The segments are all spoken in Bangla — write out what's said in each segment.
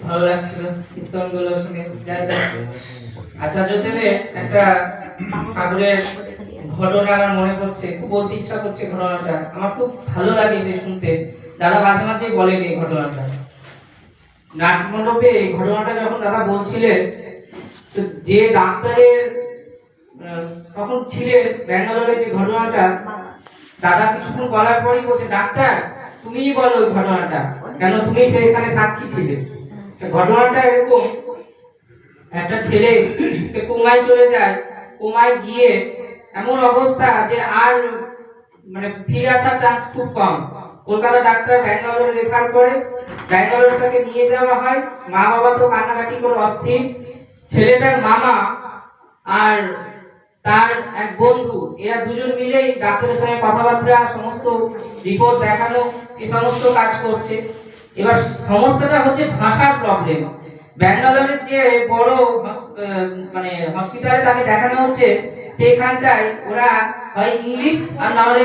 ভালো লাগছিল কীর্তনগুলো শুনে। আচার্যদেবের একটা ঠাকুরের ঘটনা আমার মনে পড়ছে, খুব বলতে ইচ্ছা করছে ঘটনাটা, আমার খুব ভালো লাগে যে শুনতে। দাদা মাঝে মাঝে বলেন এই ঘটনাটা নাটমণ্ডপে। এই ঘটনাটা যখন দাদা বলছিলেন, তো যে ডাক্তারের তখন ছিলেন ব্যাঙ্গালোরে, যে ঘটনাটা দাদা কিছুক্ষণ বলার পরই বলছে, ডাক্তার তুমিই বলো ওই ঘটনাটা, কেন তুমি সেখানে সাক্ষী ছিলে। ঘটনাটা এরকম, একটা ছেলে সে কোমায় চলে যায়, কোমায় গিয়ে এমন অবস্থা যে আর মানে ফিরে আসার চান্স খুব কম। কলকাতা ডাক্তার ব্যাঙ্গালোরে রেফার করে, ব্যাঙ্গালোরে তাকে নিয়ে যাওয়া হয়। মা বাবা তো কান্নাকাটি করে অস্থির। ছেলেটার মামা আর তার এক বন্ধু, এরা দুজন মিলেই ডাক্তারের সঙ্গে কথাবার্তা, সমস্ত রিপোর্ট দেখানো, এই সমস্ত কাজ করছে। এবার সমস্যাটা হচ্ছে ভাষার প্রবলেম। ব্যাঙ্গালোরের যে বড় মানে হসপিটালে তাকে দেখানো হচ্ছে, সেখানটায় ওরা হয় ইংলিশ আর না হলে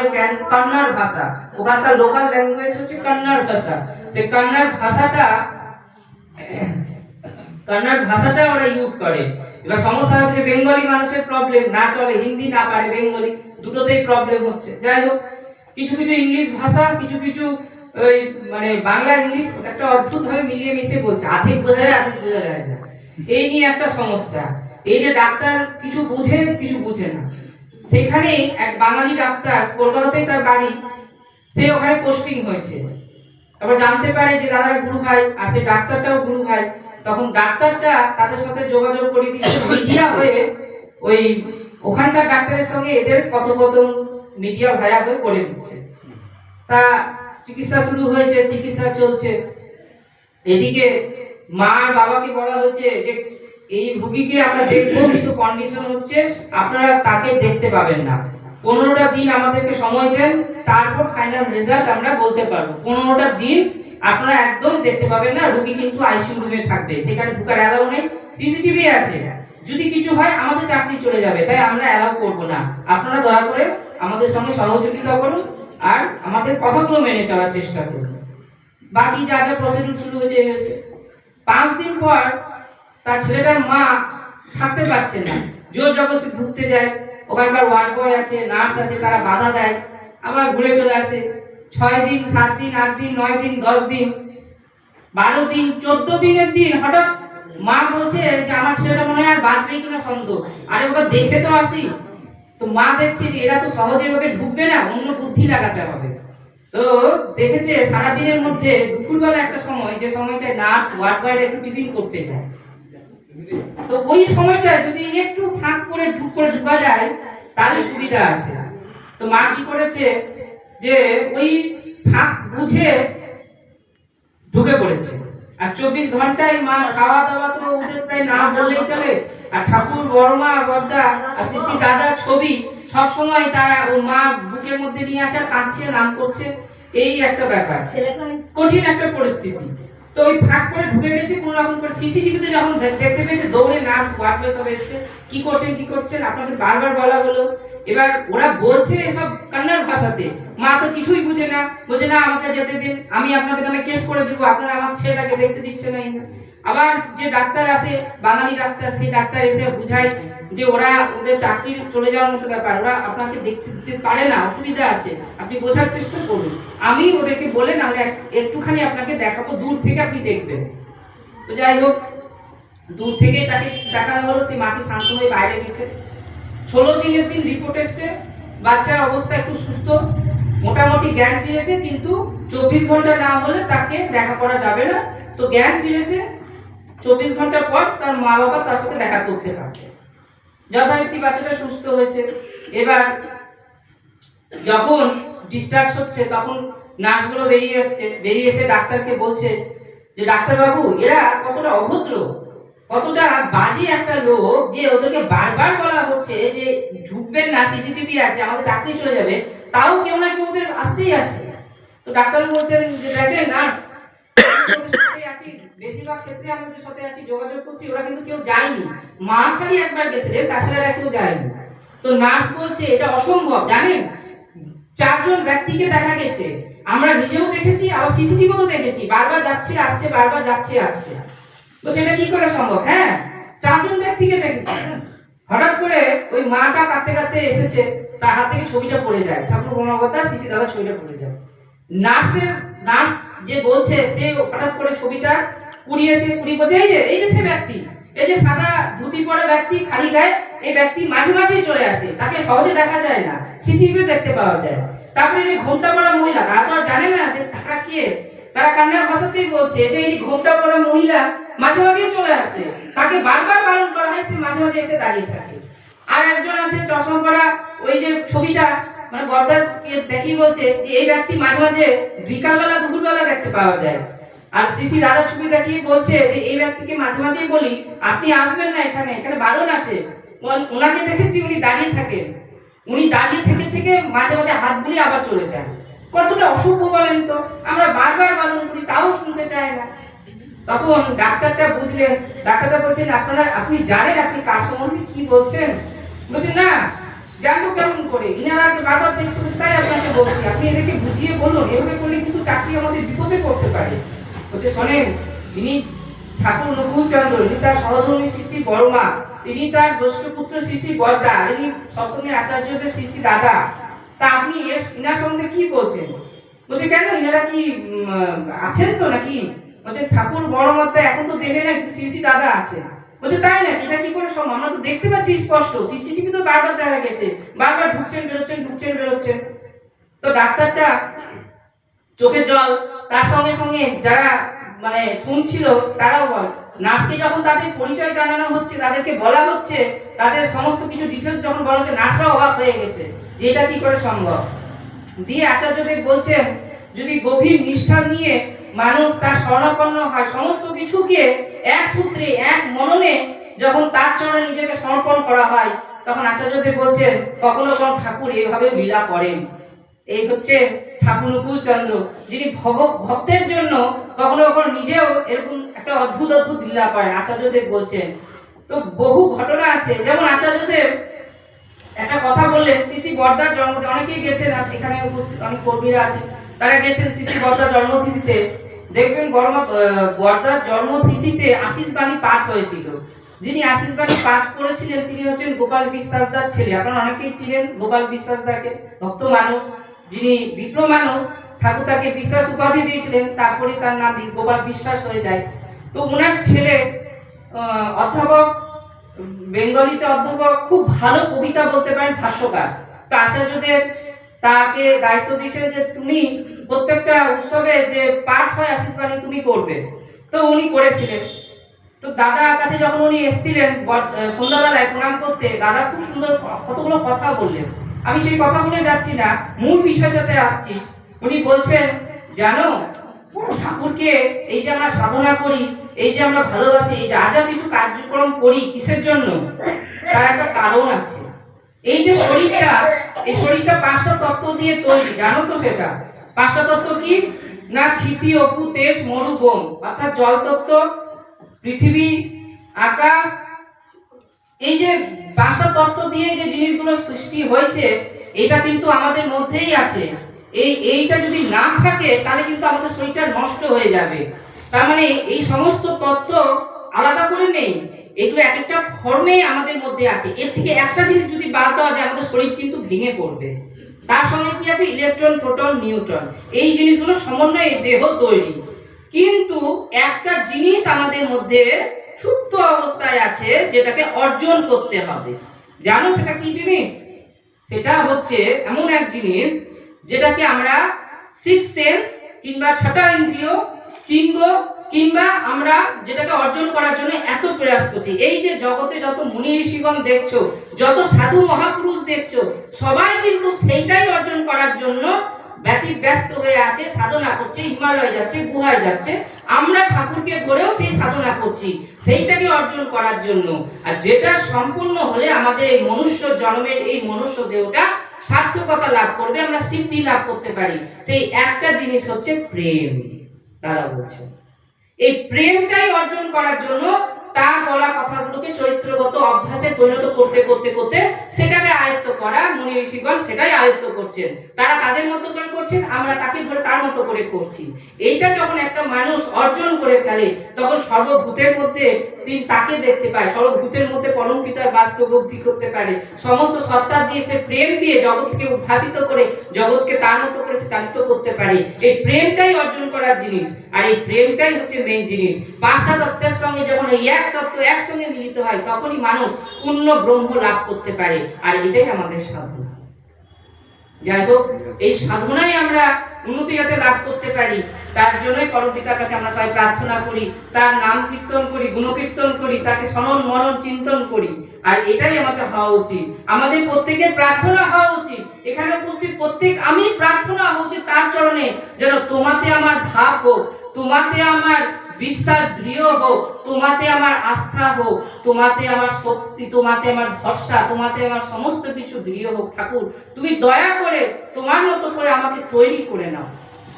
কন্নড় ভাষা, ওখানকার লোকাল ল্যাঙ্গুয়েজ হচ্ছে কন্নড় ভাষা। সে কন্নড় ভাষাটা ওরা ইউজ করে। এবার সমস্যা হচ্ছে বেঙ্গলি মানুষের প্রবলেম, না চলে হিন্দি, না পারে বেঙ্গলি, দুটোতেই প্রবলেম হচ্ছে। যাই হোক, কিছু কিছু ইংলিশ ভাষা, কিছু কিছু ওই মানে বাংলা ইংলিশ একটা অদ্ভুত ভাবে মিলিয়ে মিশিয়ে বলছে, আধেক বোঝা যায় আধেক বোঝা যায় না। এই নিয়ে একটা সমস্যা। এই যে ডাক্তার কিছু বুঝে কিছু বুঝে না। সেখানে এক বাঙালি ডাক্তার, কলকাতাতেই তার বাড়ি, সে ওখানে পোস্টিং হয়েছে। তারপর জানতে পারে যে দাদার গুরু ভাই, আর সে ডাক্তারটাও গুরু ভাই। তখন ডাক্তারটা তাদের সাথে যোগাযোগ করে দিচ্ছে মিডিয়া হয়ে, ওই ওখানকার ডাক্তারের সঙ্গে এদের কথোপকথন মিডিয়া ভায়া হয়ে করে দিচ্ছে। তা চিকিৎসা শুরু হয়েছে, চিকিৎসা চলছে। এদিকে মা আর বাবাকে বলা হয়েছে যে এই রোগীকে আমরা দেখবো, কিন্তু কন্ডিশন হচ্ছে আপনারা তাকে দেখতে পাবেন না। 15টা দিন আমাদেরকে সময় দেন, তারপর ফাইনাল রেজাল্ট আমরা বলতে পারবো। 15টা দিন আপনারা একদম দেখতে পাবেন না, রোগী কিন্তু আইসিইউ রুমে থাকবে, সেখানে ঢোকার অ্যালাউ নেই। সিসিটিভি আছে, যদি কিছু হয় আমাদের চাকরি চলে যাবে, তাই আমরা অ্যালাউ করব না। আপনারা দয়া করে আমাদের সঙ্গে সহযোগিতা করুন আর আমাদের কথাগুলো মেনে চলার চেষ্টা করুন। বাকি যা যা প্রসিডিউর শুরু হয়েছে। 5 দিন পর তার ছেলেটার মা থাকতে পারছে না, জোর জবরদস্তি ঢুকতে যায়। ওখানকার ওয়ার্ড বয় আছে, নার্স আছে, তারা বাধা দেয়, আবার ঘুরে চলে আসে। 6 দিন, 7 দিন, 8 দিন, 9 দিন, 10 দিন, 12 দিন, 14 দিনের দিন হঠাৎ মা বলছে যে আমার ছেলেটা মনে হয় আর বাঁচবে কিনা সন্দেহ। আরে ওটা দেখে তো আসি। তো মা দেখছে যে এরা তো সহজে ভাবে ঢুকবে না, অন্য বুদ্ধি লাগাতে হবে। তো দেখেছে সারা দিনের মধ্যে দুপুরবেলা একটা সময়, যে সময়টায় নার্স ওয়ার্ড বয় একটু টিফিন করতে যায়, তো ওই সময়টা যদি একটু ফাঁক করে ঢুকা যায় তাহলে সুবিধা আছে। তো মা কি করেছে, যে ওই ফাঁক বুঝে ঢুকে পড়েছে। আর 24 ঘন্টায় মা খাওয়া দাওয়া তো ওদের প্রায় না বললেই চলে। আর ঠাকুর বড়মা বড়দা আর সিসি দাদার ছবি সব সময় তারা ওর মা বুকের মধ্যে নিয়ে আছে, কাঁদছে, নাম করছে, এই একটা ব্যাপার, কঠিন একটা পরিস্থিতি। তো ওই ফাঁক করে ঢুকে গেছে কোন রকম করে। সিসিটিভিতে যখন দেখতে পেয়েছে দৌড়ে নার্স ওয়ার্ডে সব এসছে, কি করছেন আপনাদের বারবার বলা হলো। এবার ওরা বলছে এসব কান্নার ভাষাতে, মা তো কিছুই বুঝে না, বলছে না আমাকে যেতে দিন, আমি আপনাদের নামে কেস করে দেবো, আপনারা আমার ছেলেটাকে দেখতে দিচ্ছে না। আবার যে ডাক্তার আসে, বাঙালি ডাক্তার, সেই ডাক্তার এসে বুঝায় যে ওরা ওদের চাকরি চলে যাওয়ার মতো ব্যাপার, ওরা আপনাকে দেখতে দিতে পারে না, অসুবিধা আছে, আপনি বোঝার চেষ্টা করুন। আমি ওদেরকে বলে না একটুখানি আপনাকে দেখাবো, দূর থেকে আপনি দেখবেন। তো যাই হোক, দূর থেকে তাকে দেখানো হলো, সেই মাটি শান্ত হয়ে বাইরে গেছে। 16 দিনের দিন রিপোর্ট এসছে, বাচ্চার অবস্থা একটু সুস্থ, মোটামুটি জ্ঞান ফিরেছে, কিন্তু 24 ঘন্টা না হলে তাকে দেখা করা যাবে না। তো জ্ঞান ফিরেছে, 24 ঘন্টা পর তার মা বাবা তার সাথে দেখা করতে পারবে। যথারীতি বাচ্চাটা সুস্থ হয়েছে। এবার যখন ডিসচার্জ হচ্ছে তখন নার্সগুলো বেরিয়ে এসে ডাক্তারকে বলছে যে ডাক্তারবাবু এরা কতটা অভদ্র, কতটা বাজে একটা লোক, যে ওদেরকে বারবার বলা হচ্ছে যে ঢুকবেন না, সিসিটিভি আছে, আমাদের চাকরি চলে যাবে, তাও কেউ না কেউ ওদের আসতেই আছে। তো ডাক্তার বলছেন যে দেখেন নার্স, বেশিরভাগ ক্ষেত্রে আমাদের সাথে আছি, যোগাযোগ করছি, ওরা কিন্তু কেউ যায়নি, মা খালি একবার গেছিলেন, তাছাড়া কেউ যায়নি। তো নার্স বলছে এটা অসম্ভব, জানেন 4 জন ব্যক্তিকে দেখা গেছে, আমরা নিজেও দেখেছি, আবার সিসিটিভিও দেখেছি, বারবার যাচ্ছে আসছে, বারবার যাচ্ছে আসছে। বলছে এটা কি করে সম্ভব? হ্যাঁ, 4 জন ব্যক্তিকে দেখেছি। হঠাৎ করে ওই মাটা কাঁদতে কাঁদতে এসেছে, তার হাত থেকে ছবিটা পড়ে যায়, ঠাকুর ব্রহ্মবতা সিসি দাদা ছবিটা পড়ে যায়। নার্স যে বলছে, সে হঠাৎ করে ছবিটা কুড়িয়েছে, বলছে এই যে সে ব্যক্তি, এই যে সাদা ধুতি পরা ব্যক্তি, খালি গায়ে, এই ব্যক্তি মাঝে মাঝেই চলে আসে, তাকে সহজে দেখা যায় না, সিসিটিভি দেখতে পাওয়া যায়। তারপরে যে ঘোমটা পরা মহিলা, তারা তো জানে না যে তারা কে, তারা কান্নার ভাষাতেই বলছে যে এই ঘোমটা পরা মহিলা মাঝে মাঝেই চলে আসে, তাকে বারবার বারণ করা হয়, সে মাঝে মাঝে এসে দাঁড়িয়ে থাকে। আর একজন আছে চশমা পরা, ওই যে ছবিটা মানে বর্দাকে দেখি বলছে যে এই ব্যক্তি মাঝে মাঝে বিকালবেলা দুপুরবেলা দেখতে পাওয়া যায়। আর সিসি দাদা ছবি দেখিয়ে বলছে যে এই ব্যক্তিকে মাঝে মাঝেই বলি আপনি আসবেন না, এখানে বারণ আছে, ওনাকে দেখেছি উনি দাঁড়িয়ে থাকেন, উনি দাঁড়িয়ে থেকে থেকে মাঝে মাঝে হাত বুলিয়ে আবার চলে যান। কতটা অশুভ বলেন তো, আমরা বারবার বারণ করি তাও শুনতে চায় না। তখন ডাক্তারটা বুঝলেন, ডাক্তারটা বলছেন আপনি জানেন আপনি কার সম্বন্ধে কি বলছেন? বলছেন না, জানবো কেমন করে, ইনারা বারবার দেখতে, তাই আপনাকে বলছি, আপনি এদেরকে বুঝিয়ে বলুন, এভাবে করলে কিন্তু চাকরি আমাদের বিপদে পড়তে পারে। বলছে শোনেন, ইনি ঠাকুর নকুল চন্দ্র, ইনি তার সহধর্মী শিশি বর্মা, তিনি তার জ্যেষ্ঠ পুত্র শিশি বর্দা, ইনি সপ্তমী আচার্যদের শিশি দাদা, তা আপনি ইনার সম্বন্ধে কি বলছেন? বলছে কেন, ইনারা কি আছেন তো নাকি? বলছে ঠাকুর বড়মাতা এখন তো দেখে না, শিশি দাদা আছে। বলছে তাই নাকি, এটা কি করে সম্ভব, আমরা তো দেখতে পাচ্ছি স্পষ্ট, সিসিটিভি তো বারবার দেখা গেছে, বারবার ঢুকছেন বেরোচ্ছেন। তো ডাক্তারটা চোখে জল, তার সঙ্গে সঙ্গে যারা মানে শুনছিল তারাও বল, নার্সকে যখন তাদের পরিচয় জানানো হচ্ছে, তাদেরকে বলা হচ্ছে, তাদের সমস্ত কিছু ডিটেলস যখন বলা হচ্ছে, নার্সরা অবাক হয়ে গেছে যে এটা কি করে সম্ভব। দিয়ে আচার্যদেব বলছেন যদি গভীর নিষ্ঠা নিয়ে মানুষ তার শরণাপন্ন হয়, সমস্ত কিছুকে এক সূত্রে এক মননে যখন তার চরণে নিজেকে সমর্পণ করা হয়, তখন আচার্যদেব বলছেন কখনো কোন ঠাকুর এইভাবে লীলা করেন। এই হচ্ছে ঠাকুর নকুল চন্দ্র, যিনি ভক্তের জন্য কখনো কখনো নিজেও এরকম একটা অদ্ভুত লীলা করেন, আচার্যদেব বলছেন। তো বহু ঘটনা আছে, যেমন আচার্যদেব একটা কথা বললেন, শিশি বর্দার জন্মদিন, অনেকেই গেছেন, এখানে উপস্থিত অনেক কর্মীরা আছেন, তারা গেছেন শিশি বর্দার জন্মতিথিতে। দেখবেন বর্দার জন্মতিথিতে আশিস বাণী পাঠ হয়েছিল। যিনি আশিস বাণী পাঠ করেছিলেন তিনি হচ্ছেন গোপাল বিশ্বাসদার ছেলে। আপনারা অনেকেই ছিলেন গোপাল বিশ্বাসদাকে, ভক্ত মানুষ, যিনি বিপ্র মানুষ, ঠাকুর তাকে বিশ্বাস উপাধি দিয়েছিলেন, তারপরে তার নাম গোপাল বিশ্বাস হয়ে যায়। তো ওনার ছেলে অধ্যাপক, বেঙ্গলিতে অধ্যাপক, খুব ভালো কবিতা বলতে পারেন, ভাষ্যকার। তো আচার্যদেব তাকে দায়িত্ব দিয়েছেন যে তুমি প্রত্যেকটা উৎসবে যে পাঠ হয় আশিস বাণী তুমি করবে। তো উনি করেছিলেন। তো দাদার কাছে যখন উনি এসেছিলেন সন্ধ্যাবেলায় প্রণাম করতে, দাদা খুব সুন্দর কতগুলো কথা বললেন। আমি সেই কথাগুলো যাচ্ছি না, মূল বিষয়টাতে আসছি। উনি বলছেন, জানো ঠাকুরকে এই যে আমরা সাধনা করি, এই যে আমরা ভালোবাসি, এই যা যা কিছু কার্যক্রম করি, কিসের জন্য? তার একটা কারণ আছে। এই যে শরীরটা, এই শরীরটা 5টা তত্ত্ব দিয়ে তৈরি, জানো তো সেটা? 5টা তত্ত্ব কি না? ক্ষিতি, অপু, তেজ, মরু, গম, অর্থাৎ জল তত্ত্ব, পৃথিবী, আকাশ। এই যে 5টা তত্ত্ব দিয়ে যে জিনিসগুলো সৃষ্টি হয়েছে, এটা কিন্তু আমাদের মধ্যেই আছে। এইটা যদি না থাকে তাহলে কিন্তু আমাদের শরীরটা নষ্ট হয়ে যাবে। তার মানে এই সমস্ত তত্ত্ব আলাদা করে নেই, এগুলো এক একটা ফর্মে আমাদের মধ্যে আছে। এর থেকে একটা জিনিস যদি বাদ দেওয়া যায়, আমাদের শরীর কিন্তু ভেঙে পড়বে। তার সঙ্গে কি আছে? ইলেকট্রন, প্রোটন, নিউট্রন, এই জিনিসগুলো সমন্বয়ে দেহ তৈরি। কিন্তু একটা জিনিস আমাদের মধ্যে সুপ্ত অবস্থায় আছে, যেটাকে অর্জন করতে হবে। জানো সেটা কি জিনিস? সেটা হচ্ছে এমন এক জিনিস যেটাকে আমরা সিক্স সেন্স কিংবা 6টা ইন্দ্রিয় কিংবা আমরা যেটাকে অর্জন করার জন্য এত প্রয়াস করছি। এই যে জগতে যত মুনি ঋষিগণ দেখছো, যত সাধু মহাপুরুষ দেখছো, সবাই কিন্তু সেইটাই অর্জন করার জন্য ব্যস্ত হয়ে আছে, সাধনা করছে, হিমালয় যাচ্ছে, গুহায় যাচ্ছে। আমরা ঠাকুরকে ধরেও সেই সাধনা করছি সেইটাকে অর্জন করার জন্য। আর যেটা সম্পূর্ণ হলে আমাদের এই মনুষ্য জন্মের এই মনুষ্য দেহটা সার্থকতা লাভ করবে, আমরা সিদ্ধি লাভ করতে পারি। সেই একটা জিনিস হচ্ছে প্রেম। তারা বলছে এই প্রেমটাই অর্জন করার জন্য তার বলা কথাগুলোকে চরিত্রগত অভ্যাসে পরিণত করতে করতে করতে সেটাকে আয়ত্ত করা, মুনি ঋষিগণ সেটাই আয়ত্ত করছেন। তারা তাদের মতো করে করছেন, আমরা তাকে ধরে তার মতো করে করছি। এইটা যখন একটা মানুষ অর্জন করে ফেলে, তখন সর্বভূতের মধ্যে তিনি তাকে দেখতে পায়, সর্বভূতের মধ্যে পরম পিতার বাসকে উপলব্ধি করতে পারে। সমস্ত সত্তা দিয়ে সে প্রেম দিয়ে জগৎকে উদ্ভাসিত করে, জগৎকে তার মতো করে সে চালিত করতে পারে। এই প্রেমটাই অর্জন করার জিনিস, আর এই প্রেমটাই হচ্ছে মেইন জিনিস। 5টা তত্ত্বের সঙ্গে যখন এই এক তত্ত্ব একসঙ্গে মিলিত হয়, তখনই মানুষ পূর্ণ ব্রহ্ম লাভ করতে পারে। আর এটাই আমাদের সাধনা। যাই হোক, এই সাধনায় আমরা উন্নতি যাতে লাভ করতে পারি, তার জন্যই পরম পিতার কাছে আমরা সবাই প্রার্থনা করি, তার নাম কীর্তন করি, গুণকীর্তন করি, তাকে স্মরণ মনন চিন্তন করি। আর এটাই আমাদের হওয়া উচিত। আমাদের প্রত্যেকের প্রার্থনা হওয়া উচিত, এখানে উপস্থিত প্রত্যেক আমি প্রার্থনা হওয়া উচিত তার চরণে, যেন তোমাতে আমার ভাব হোক, তোমাতে আমার বিশ্বাস দৃঢ় হোক, তোমাতে আমার আস্থা হোক, তোমাতে আমার শক্তি, তোমাতে আমার ভরসা, তোমাতে আমার সমস্ত কিছু দৃঢ় হোক। ঠাকুর তুমি দয়া করে তোমার মতো করে আমাকে তৈরি করে নাও।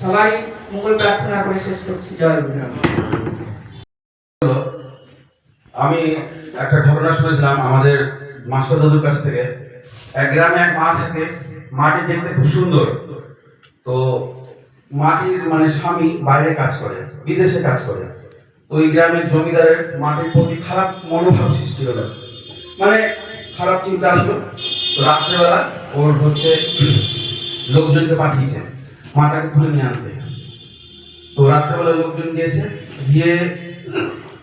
সবাই মঙ্গল প্রার্থনা করে শেষ করছি। জয় গুরু। আমি একটা ঘটনা শুনেছিলাম আমাদের মাস্টার দাদুর কাছ থেকে। এক গ্রামে এক মা থাকে, মাটি দেখতে খুব সুন্দর। তো মাটির মানে স্বামী বাইরে কাজ করে, বিদেশে কাজ করে। তো ওই গ্রামের জমিদারের মাটির প্রতি খারাপ মনোভাব সৃষ্টি হলো, মানে খারাপ চিন্তা আসলো। তো রাত্রেবেলা ওর হচ্ছে লোকজনকে পাঠিয়েছে মাটাকে তুলে নিয়ে আনতে। তো রাত্রেবেলা লোকজন গিয়েছে, গিয়ে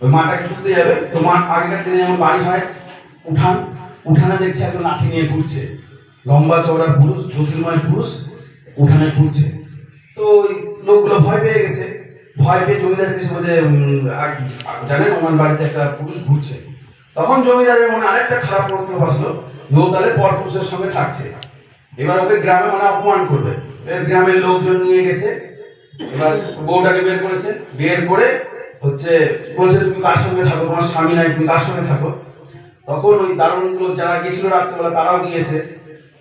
ওই মাটাকে তুলতে যাবে। তো মা আগেকার দিনে যেমন বাড়ি হয় উঠানে দেখছে একজন লাঠি নিয়ে ঘুরছে, লম্বা চওড়া পুরুষ, জ্যোতির্ময় পুরুষ উঠানে ঘুরছে। তো ওই লোকগুলো ভয় পেয়ে গেছে, ভয় পেয়ে জমিদার এসে বলে, জানেন ওনার বাড়িতে একটা পুরুষ ঘুরছে। তখন জমিদারের মনে আরেকটা খারাপ মন্তব্য আসলো, যে ও তাহলে পর পুরুষের সঙ্গে থাকছে, এবার ওকে গ্রামে মানে অপমান করবে। গ্রামের লোকজন নিয়ে গেছে, এবার বউটাকে বের করেছে, বের করে হচ্ছে বলছে তুমি কার সঙ্গে থাকো, তোমার স্বামী নাই, তুমি কার সঙ্গে থাকো। তখন ওই দারুণগুলো যারা গিয়েছিল রাত্রেবেলা তারাও গিয়েছে।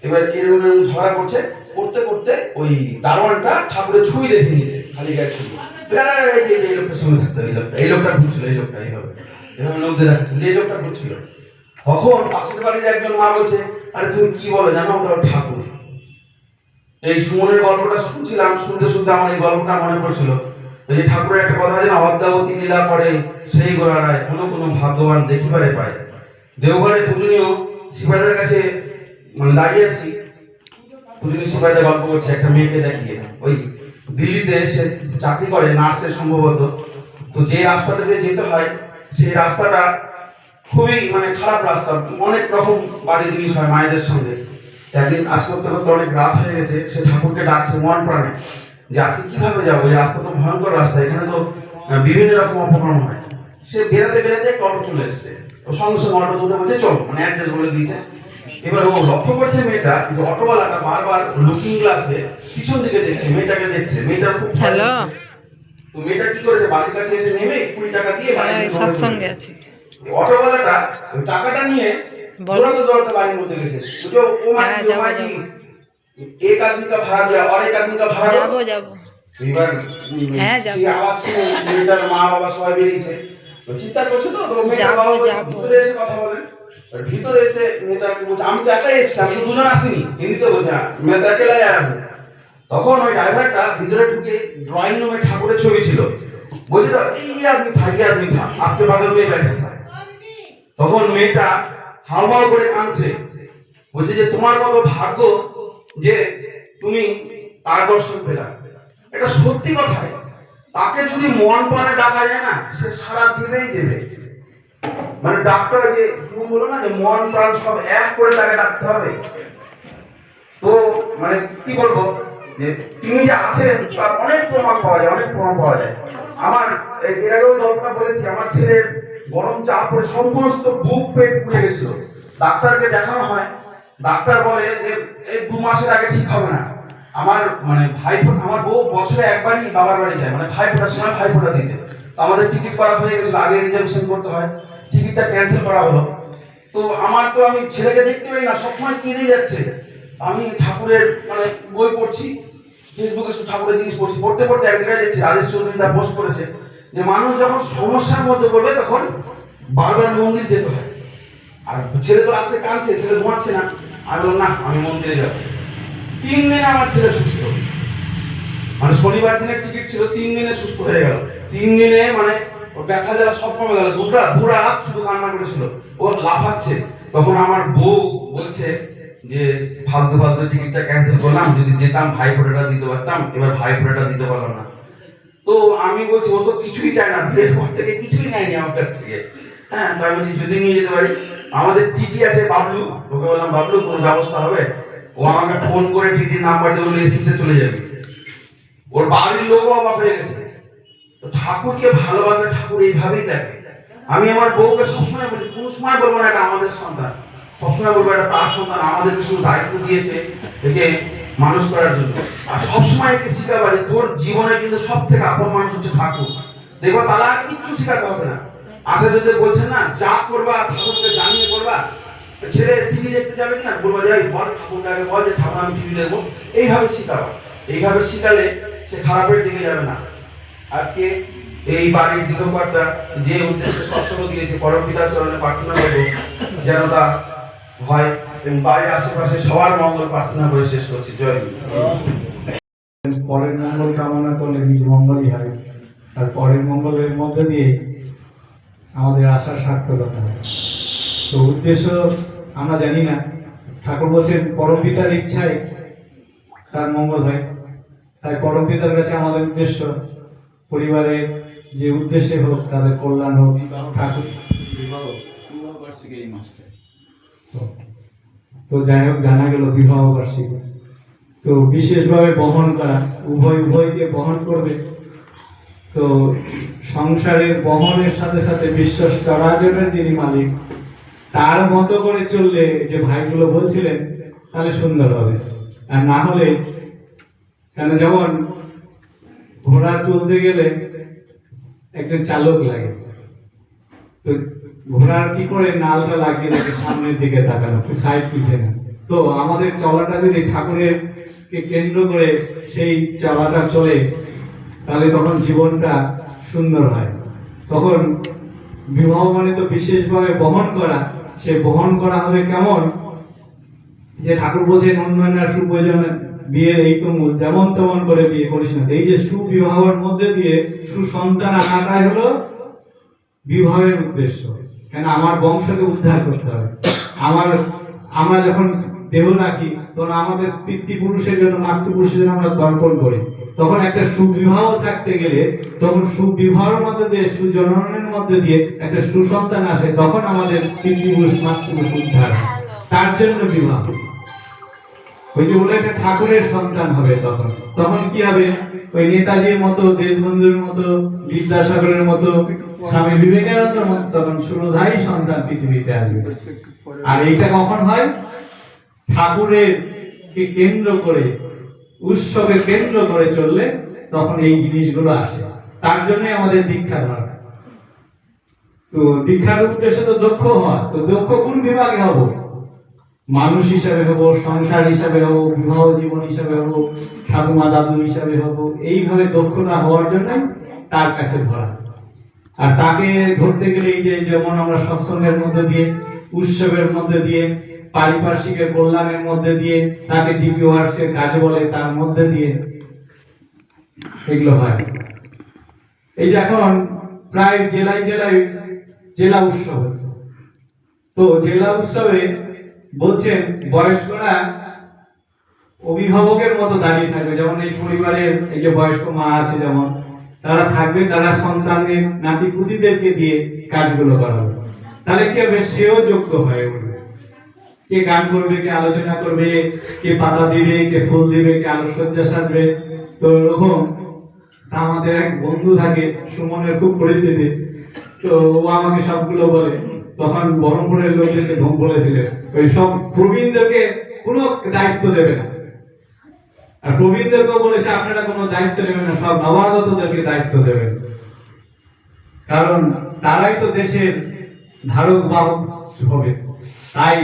এবার এরকম ঝগড়া করছে, করতে করতে ওই দারোয়ানটা ঠাকুরের ছবি দেখে নিয়েছে, খালি গায়ের ছবি। এই লোকটার সঙ্গে থাকতো, এই লোকটা ঘুরছিল, এই লোকটা এইভাবে এভাবে লোকদের দেখাচ্ছে এই লোকটা ঘুরছিল। তখন পাশের বাড়ির একজন মা বলছে, আরে তুমি কি বলো জানো, ওটা ঠাকুর। এই সুমনের গল্পটা শুনছিলাম, শুনতে শুনতে আমার এই গল্পটা মনে পড়ছিল। এই ঠাকুরের একটা কথা আছে না, অদ্যাবতী লীলা করে সেই গোড়ারায় কোনো কোনো ভাগ্যবান দেখিবারে পায়। দেওঘরে পূজনীয় সিপাহীদের কাছে মানে দাঁড়িয়ে আছি, পূজনীয় সিপাহীদের গল্প করছে একটা মেয়েকে দেখিয়ে। ওই দিল্লিতে সে চাকরি করে, নার্সের সম্ভবত। তো যে রাস্তাটা দিয়ে যেতে হয় সেই রাস্তাটা খুবই মানে খারাপ রাস্তা, অনেক রকম বাজে জিনিস হয় মায়েদের সঙ্গে। একদিন কাজ করতে করতে অনেক রাত হয়ে গেছে, সে ঠাকুরকে ডাকছে মন প্রাণে যে আজকে কিভাবে যাবো, এই রাস্তা তো ভয়ঙ্কর রাস্তা, এখানে তো বিভিন্ন রকম অপকর্ম হয়। সে বেরাতে বেরাতে একটা অটো চলে এসছে, ও সঙ্গে সঙ্গে অটো দুটো বলছে চলো, মানে অ্যাড্রেস বলে দিয়েছে। এবার ও লক্ষ্য করছে মেয়েটা যে অটোওয়ালাটা বারবার লুকিং গ্লাসে পিছন দিকে দেখছে, মেয়েটাকে দেখছে, মেয়েটার খুব ভয় হ্যালো, লাগছে। তো মেয়েটা কি করেছে, বাড়ির কাছে এসে নেমে 20 টাকা দিয়ে বাড়ির মধ্যে দৌড়ে সৎসঙ্গে চলে আছি। গেছে। অটোওয়ালাটা ওই টাকাটা নিয়ে বল। দৌড়াতে দৌড়াতে বাড়ির মধ্যে গেছে। বুঝো ও হ্যাঁ, মাই যাবো, কি एक आदमी का भाड़ा दिया और एक आदमी का भाड़ा যাবো যাবো। এবার হ্যাঁ, যাবো। সেই আওয়াজ শুনে মেয়েটার মা বাবা সবাই বেরিয়েছে, তো চিৎকার করছে, তো মেয়েটার যাবো, বাবা বলছে, যাবো। ভিতরে এসে কথা বলেন। আর ভিতরে এসে মেয়েটা বলছে আমি তো একাই এসেছি, আমি তো দুজন আসিনি, হিন্দিতে বলছে মেয়ে তো একেলাই আর তখন ওই ড্রাইভারটা ভিতরে ঢুকে ড্রয়িং রুমে ঠাকুরের ছবি ছিল, বলছে তো এই আদমি থা ये आदमी था आपके बगल में बैठा था। তখন মেয়েটা হাওমাও করে কাঁদছে, বলছে যে তোমার কত ভাগ্য যে তুমি তার দর্শন পেলা। এটা সত্যি কথাই, তাকে যদি মন প্রাণে ডাকা যায় না সে সারা জীবেই দেবে। মানে ডাক্তার যে শুরু বলো না যে মন প্রাণ সব এক করে তাকে ডাকতে হবে। তো মানে কি বলবো যে তিনি যে আছেন তার অনেক প্রমাণ পাওয়া যায়, অনেক প্রমাণ পাওয়া যায়। আমার এর আগেও গল্পটা বলেছি, আমার ছেলের গরম চা পরে সমস্ত বুক পেট পুড়ে গেছিল। ডাক্তারকে দেখানো হয়, ডাক্তার বলে যে এই 2 মাসের আগে ঠিক হবে না। আমার মানে আমার বউ বছরে একবারই বাবার বাড়ি যায়, মানে ভাইফোঁটার সময় ভাইফোঁটা দিতে। তো আমাদের টিকিট করা হয়ে গেছিল, আগে রিজার্ভেশন করতে হয়, টিকিটটা ক্যান্সেল করা হলো। তো আমি ছেলেকে দেখতে পাই না, সবসময় কেঁদে যাচ্ছে। আমি ঠাকুরের মানে বই পড়ছি, ফেসবুকে সব ঠাকুরের জিনিস পড়ছি, পড়তে পড়তে এক জায়গায় দেখছি রাজেশ চৌধুরী তার পোস্ট করেছে যে মানুষ যখন সমস্যার মধ্যে পড়বে তখন বারবার মন্দির যেতে হয়। আর ছেলে তো রাত্রে কাঁদছে, ছেলে ঘুমাচ্ছে না। আমি বললাম না আমি মন্দিরে যাবো। 3 দিনে আমার ছেলে সুস্থ, মানে শনিবার দিনের টিকিট ছিল, 3 দিনে সুস্থ হয়ে গেল। 3 দিনে মানে ওর ব্যথা জ্বালা সব কমে গেল। পুরা রাত শুধু কান্না করেছিল, ও লাফাচ্ছে। তখন আমার বউ বলছে যে ফালতু ফালতু টিকিটটা ক্যান্সেল করলাম, যদি যেতাম ভাই ফোঁটাটা দিতে পারতাম, এবার ভাই ফোঁটাটা দিতে পারলাম না। তো আমি বলছি ও তো কিছুই চায় না, বিয়ের পর থেকে কিছুই নেয়নি আমার কাছ থেকে। হ্যাঁ, তাই বলছি যদি নিয়ে যেতে পারি। আমাদের টিটি আছে বাবলু, ওকে বললাম বাবলু কোনো ব্যবস্থা হবে? ও আমাকে ফোন করে টিটির নাম্বার দিয়ে বললো এসিতে চলে যাবে। ওর বাড়ির লোকও অবাক হয়ে গেছে। তো ঠাকুরকে ভালোবাসলে ঠাকুর এইভাবেই দেখে। আমি আমার বউকে সবসময় বলি, কোনো সময় বলবো না এটা আমাদের সন্তান, সবসময় বলবো এটা তার সন্তান, আমাদেরকে শুধু দায়িত্ব দিয়েছে একে মানুষ করার জন্য। আর সবসময় একে শিখাবা যে তোর জীবনে কিন্তু সব থেকে আপন মানুষ হচ্ছে ঠাকুর। দেখো তাহলে আর কিচ্ছু শেখাতে হবে না। আচার্যদের বলছেন না, যা করবা ঠাকুরকে জানিয়ে করবা। ছেলে টিভি দেখতে যাবে কিনা, বলবা যাই বল ঠাকুরকে আগে বল যে ঠাকুর আমি টিভি দেখবো। এইভাবে শিখাবা, এইভাবে শিখালে সে খারাপের দিকে যাবে না। আজকে এই বাড়ির গৃহকর্তা যে উদ্দেশ্যে সৎসঙ্গ দিয়েছে, পরম পিতার চরণে প্রার্থনা করবো যেন তা হয়, এবং বাড়ির আশেপাশে সবার মঙ্গল প্রার্থনা করে শেষ করছি। জয় গুরু। পরের মঙ্গল কামনা করলে নিজ মঙ্গলই হয়, আর পরের মঙ্গলের মধ্যে দিয়ে আমাদের আশার সার্থকতা হয়। তো উদ্দেশ্য আমরা জানি না, ঠাকুর বলছেন পরম পিতার ইচ্ছায় তার মঙ্গল হয়। তাই পরম পিতার কাছে আমাদের উদ্দেশ্য পরিবারের যে উদ্দেশ্যে হোক তাদের কল্যাণ হোক। ঠাকুর তো যাই হোক, জানা গেল বিবাহ বার্ষিকী, তো বিশেষভাবে বহন করা, উভয়কে বহন করবে। তো সংসারের বহনের সাথে সাথে বিশ্ব চরাচরের যিনি মালিক, তার মতো করে চললে যে ভাইগুলো বলছিলেন তাহলে সুন্দর হবে। আর না হলে, কেন যেমন ঘোড়া চলতে গেলে একটা চালক লাগে, তো ঘোড়ার কি করে নালটা লাগিয়ে রাখে সামনের দিকে তাকানো, সাইড পিছনে। তো আমাদের চলাটা যদি ঠাকুরের কে কেন্দ্র করে সেই চলাটা চলে, তাহলে তখন জীবনটা সুন্দর হয়। তখন বিবাহ মানে তো বিশেষভাবে বহন করা। সে বহন করা হবে কেমন, যে ঠাকুর বলছেন উন্নয়ন আর সুপ্রয়োজনে বিয়ের এই তো মূল, যেমন তেমন করে বিয়ে করিস না। এই যে সুবিবাহের মধ্যে দিয়ে সুসন্তান আনাটাই হলো বিবাহের উদ্দেশ্য। কেন আমার বংশকে উদ্ধার করতে হবে। আমরা যখন দেহ রাখি তখন আমাদের পিতৃপুরুষের জন্য, মাতৃপুরুষের জন্য আমরা তর্পণ করি। তখন একটা সুবিবাহ থাকতে গেলে, তখন সুবিবাহের মধ্যে দিয়ে, সুজননের মধ্যে দিয়ে একটা সুসন্তান আসে, তখন আমাদের পিতৃপুরুষ মাতৃপুরুষ উদ্ধার। তার জন্য বিবাহ। ওই যে বলে একটা ঠাকুরের সন্তান হবে, তখন কি হবে, ওই নেতাজির মতো, দেশবন্ধুর মতো, বিদ্যাসাগরের মতো, স্বামী বিবেকানন্দের মতো তখন সুরধারী সন্তান পৃথিবীতে আসবে। আর এইটা কখন হয়, ঠাকুরের কে কেন্দ্র করে, উৎসবে কেন্দ্র করে চললে তখন এই জিনিসগুলো আসে। তার জন্য আমাদের দীক্ষা দরকার। তো দীক্ষার উদ্দেশ্য তো দক্ষ হওয়া। তো দক্ষ কোন বিভাগে হব? মানুষ হিসাবে হব, সংসার হিসাবে হব, বিবাহ জীবন হিসাবে হব, ঠাকুমা দাদু হিসাবে হব। এইভাবে দক্ষতা হওয়ার জন্য তার কাছে ধরা। আর তাকে ধরতে গেলে এই যে যেমন আমরা সৎসঙ্গের মধ্যে দিয়ে, উৎসবের মধ্যে দিয়ে, পারিপার্শ্বিকের কল্যাণের মধ্যে দিয়ে, তাকে ডিপি ওয়ার্কসের কাজ বলে তার মধ্যে দিয়ে এগুলো হয়। এই যে এখন প্রায় জেলায় জেলায় জেলা উৎসব হচ্ছে। তো জেলা উৎসবে বলছেন বয়স্করা অভিভাবকের মতো দাঁড়িয়ে থাকবে। যেমন এই পরিবারের এই যে বয়স্ক মা আছে, যেমন তারা থাকবে, তারা সন্তানের নাতি পুতিদেরকে দিয়ে কাজগুলো করাবে। তাহলে কি হবে? সেও যোগ্য হয়ে উঠবে। কে গান করবে, কে আলোচনা করবে, কে পাতা দিবে, কে ফুল দিবে, কে আলোকসজ্জা সাজবে। তো এরকম আমাদের এক বন্ধু থাকে, সুমনের খুব পরিচিত। তো ও আমাকে সবগুলো বলে। তখন বহরমপুরের লোকদেরকে ধম বলেছিলেন ওই সব প্রবীণদেরকে কোনো দায়িত্ব দেবে না। আর প্রবীণদেরকেও বলেছে আপনারা কোনো দায়িত্ব নেবেন না, সব নবাগতদেরকে দায়িত্ব দেবেন। কারণ তারাই তো দেশের ধারক বাহক হবে। তাই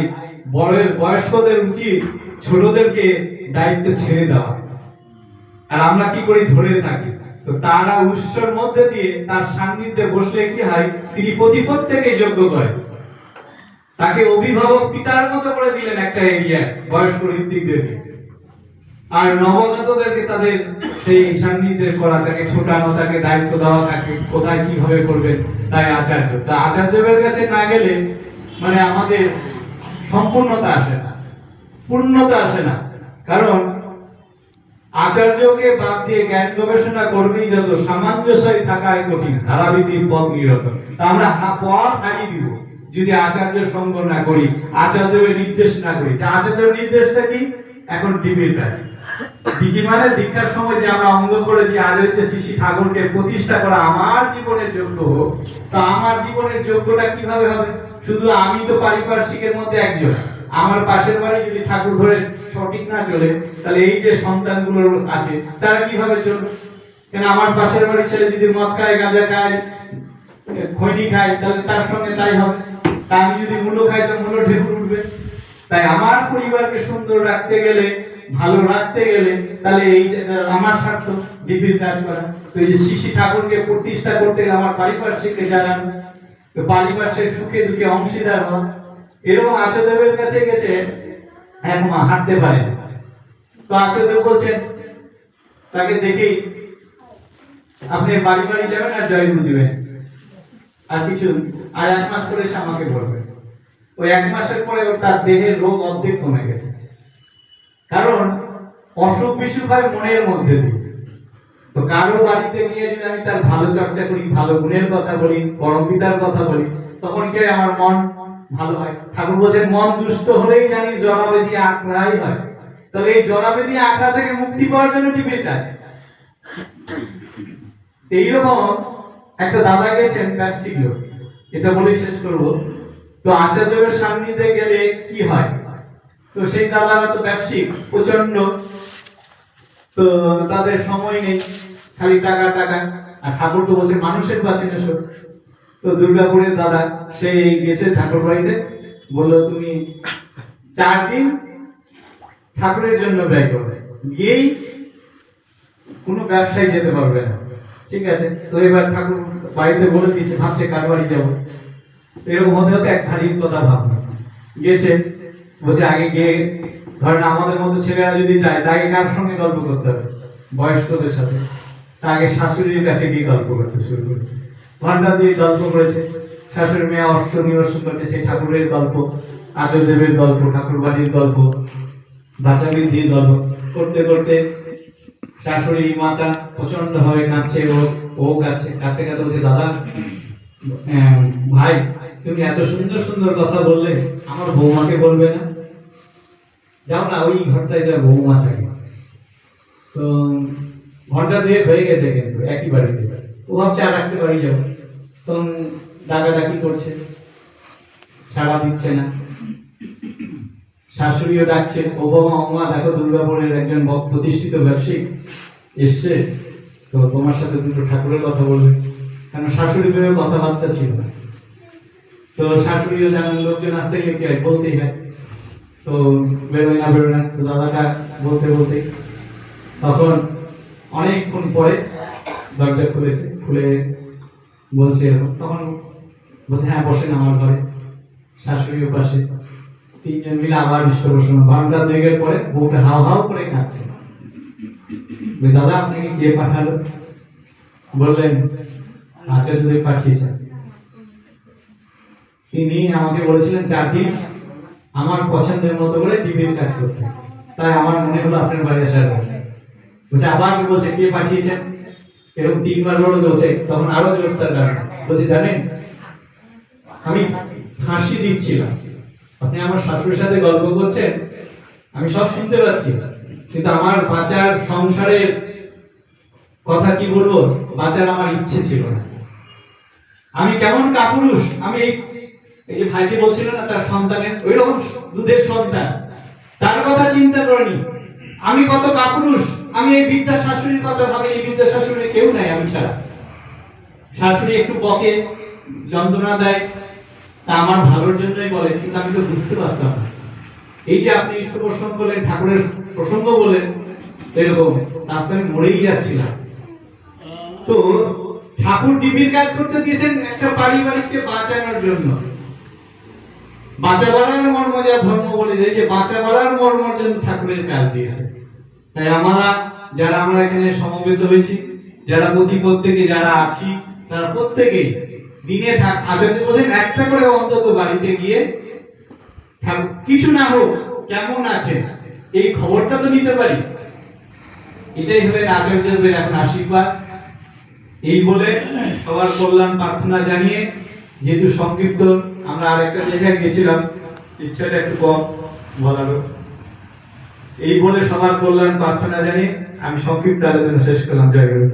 বয়স্কদের উচিত ছোটদেরকে দায়িত্ব ছেড়ে দেওয়া। আর আমরা কি করি? ধরে থাকি। তো তারা উৎসর মধ্যে দিয়ে তার সান্নিধ্যে বসলে কি হয়? তিনি প্রতিপত্তিকে যোগ্য করে। তাকে অভিভাবক পিতার মতো করে দিলেন একটা এরিয়া বয়স্ক ঋত্বিকদেরকে। আর নবগতদেরকে তাদের সেই সান্নিধ্যে করা, তাকে ছোটানো, তাকে দায়িত্ব দেওয়া, তাকে কোথায় কিভাবে করবেন, তাই আচার্য। তা আচার্যের কাছে না গেলে মানে আমাদের সম্পূর্ণতা আসে না, পূর্ণতা আসে না। কারণ আচার্যকে বাদ দিয়ে জ্ঞান গবেষণা করবেই যত, সামঞ্জস্যই থাকায় কঠিন, ধারাবিধির পথ নিরতন। তা আমরা পথ হারিয়ে দিব যদি আচার্য সঙ্গ না করি, আচার্যের নির্দেশ না করি। আচার্যের নির্দেশটা কি? এখন ডিবির কাজ। ডিবি মানে দীক্ষার সময় যে আমরা অঙ্গ করেছি, আজ হচ্ছে শ্রী ঠাকুরকে প্রতিষ্ঠা করা আমার জীবনের যোগ্য হোক। তা আমার জীবনের যোগ্যটা কিভাবে হবে? শুধু আমি তো পারিপার্শ্বিকের মধ্যে একজন। আমার পাশের বাড়ি যদি ঠাকুর ধরে সঠিক না চলে, তাহলে এই যে সন্তানগুলো আছে তারা কিভাবে চলবে? কেন আমার পাশের বাড়ির ছেলে যদি মদ খায়, গাঁজা খায়, খৈনি খায়, তাহলে তার সঙ্গে তাই হবে। তা আমি যদি মূলো খাই, তো মূলো ঢেকুর উঠবে। তাই আমার পরিবারকে সুন্দর রাখতে গেলে, ভালো রাখতে গেলে, তাহলে এই আমার স্বার্থ ডিপির কাজ করা। তো এই যে শ্রী ঠাকুরকে প্রতিষ্ঠা করতে গেলে আমার পারিপার্শ্বিককে জানানো, তো পারিপার্শ্বিক সুখে দুঃখে অংশীদার হওয়া। এরকম আচার্যদেবের কাছে গেছে এক মা, হাঁটতে পারে। তো আচার্যদেব বলছেন তাকে দেখেই আপনি বাড়ি বাড়ি যাবেন আর জয়গুরু দিবেন, আর কিছু, আর 1 মাস পরে সে আমাকে বলবে। ওই 1 মাসের পরে তার দেহের রোগ অর্ধেক কমে গেছে। কারণ অসুখ বিসুখ হয় মনের মধ্যে দিয়ে। তো কারো বাড়িতে গিয়ে যদি আমি তার ভালো চর্চা করি, ভালো গুণের কথা বলি, পরম পিতার কথা বলি, তখন কি আমার মন ভালো হয়। ঠাকুর বলছেন মন দুষ্ট হলেই জানি জরাবেদি আঁকড়াই হয়। তাহলে এই জরাবেদি আঁকড়া থেকে মুক্তি পাওয়ার জন্য টিপের কাজ। এইরকম একটা দাদা গেছেন ব্যবসায়িক লোক, এটা বলে শেষ করব। তো আচার্যের সান্নিধ্যে গেলে কি হয়? তো সেই দাদারা তো ব্যবসায়িক প্রচন্ড, তো তাদের সময় নেই, খালি টাকা টাকা। আর ঠাকুর তো বলছে মানুষের কাছে এসো। তো দুর্গাপুরের দাদা সেই গেছে ঠাকুর বাড়িতে, বললো তুমি 4 দিন ঠাকুরের জন্য ব্যয় করবে, গিয়েই কোনো ব্যবসায় যেতে পারবে না। ঠিক আছে। তো এবার ঠাকুর বাড়িতে বলে দিয়েছে, ভাবছে কার বাড়ি যাবো। এরকম হতে হতে এক ধারির কথা ভাবনা গেছে। বলছে আগে গিয়ে, ধরেন আমাদের মতো ছেলেরা যদি যায়, তাকে কার সঙ্গে গল্প করতে হবে? বয়স্কদের সাথে। তাকে শাশুড়ির কাছে গিয়ে গল্প করতে শুরু করেছে। ঘন্টা দিয়ে গল্প করেছে, শাশুড়ি মেয়ে অশ্ব নিবর্ষণ করছে, সেই ঠাকুরের গল্প, আচার্যদেবের গল্প, ঠাকুর বাড়ির গল্প, বাচ্চাবৃদ্ধির গল্প করতে করতে শাশুড়ি মাতা প্রচন্ড ভাবে কাঁদছে, ও কাঁদছে। কাঁদতে কাঁদতে বলছে দাদা, ভাই তুমি এত সুন্দর সুন্দর কথা বললে, আমার বৌমাকে বলবে না? যাও না, ওই ঘরটায় যা বৌমা থাকে। তো ঘন্টা 2 হয়ে গেছে, কিন্তু একই বাড়িতে। ও ভাবছে আর একটা বাড়ি যাবো। তখন ডাকাডাকি করছে, সাড়া দিচ্ছে না। শাশুড়িও ডাকছে, ও বাবা ওমা দেখো দুর্গাপুরের একজন প্রতিষ্ঠিত ব্যবসায়ী এসছে, তো তোমার সাথে দুটো ঠাকুরের কথা বলবে। কারণ শাশুড়ি পেয়েও কথাবার্তা ছিল না, তো শাশুড়িও জানেন লোকজন আসতে গেলে কি হয়, বলতেই হয়, তো বেরোয় না বেরোয় না, তো দাদাটা বলতে বলতে তখন অনেকক্ষণ পরে দরজা খুলেছে, খুলে বলছে এরকম, তখন বলছে হ্যাঁ বসেন আমার ঘরে। শাশুড়িও পাশে, তিনজন মিলে আবার ইষ্ট বসানো। ঘন্টা দুয়েকের পরে বউটা হাও হাও করে কাঁদছে। দাদা আপনাকে কে পাঠালো? বললেন আচার্যদেব পাঠিয়েছেন। তিনি আমাকে বলেছিলেন 4 দিন আমার পছন্দের মতো করে টিভির কাজ করতে, তাই আমার মনে হলো আপনার বাড়ি আসার কথা। বলছে আবার বলছে কে পাঠিয়েছেন, এরকম 3বার বলছে। তখন আরো জোরদার ডাক বলছে জানেন আমি ফাঁসি দিচ্ছিলাম, আপনি আমার শাশুড়ির সাথে গল্প করছেন, আমি সব শুনতে পাচ্ছি, কিন্তু আমার বাঁচার সংসারের কথা কি বলবো, বাঁচার আমার ইচ্ছে ছিল না। আমি কেমন কাপুরুষ, আমি এই যে ভাইকে বলছিল না তার সন্তানের ওই রকম দুধের সন্তান, তার কথা চিন্তা করিনি। আমি কত কাপুরুষ, আমি এই বিদ্যা শাশুড়ির কথা ভাবি, এই বিদ্যা শাশুড়ির কেউ নাই আমি ছাড়া। শাশুড়ি একটু বকে, যন্ত্রণা দেয়, তা আমার ভালোর জন্যই বলে, কিন্তু আমি তো বুঝতে পারতাম না। এই যে আপনি ইষ্ট প্রসঙ্গ করলেন, ঠাকুরের প্রসঙ্গ বলেন, এরকম রাস্তায় আমি মরেই যাচ্ছিলাম। তো ঠাকুর টিভির কাজ করতে দিয়েছেন একটা পারিবারিককে বাঁচানোর জন্য। বাঁচা বাড়ার মর্ম যা ধর্ম বলে যায়, যে বাঁচা বাড়ার মর্মর জন্য ঠাকুরের কাজ দিয়েছে। তাই যারা আমরা এখানে সমবেত হয়েছি, যারা প্রত্যেকে যারা আছি, তারা প্রত্যেকেই দিনে আচার্য বলছেন একটা করে অন্তত বাড়িতে গিয়ে কিছু না হোক কেমন আছে এই খবরটা তো নিতে পারি। এটাই হলেন আচার্যদের এখন আশীর্বাদ। এই বলে সবার কল্যাণ প্রার্থনা জানিয়ে, যেহেতু সংকীর্তন আমরা আরেকটা জায়গায় গেছিলাম, ইচ্ছাটা একটু কম বলারও, এই বলে সবার কল্যাণ প্রার্থনা জানিয়ে আমি সংক্ষিপ্ত আলোচনা শেষ করলাম। জয় গুরু।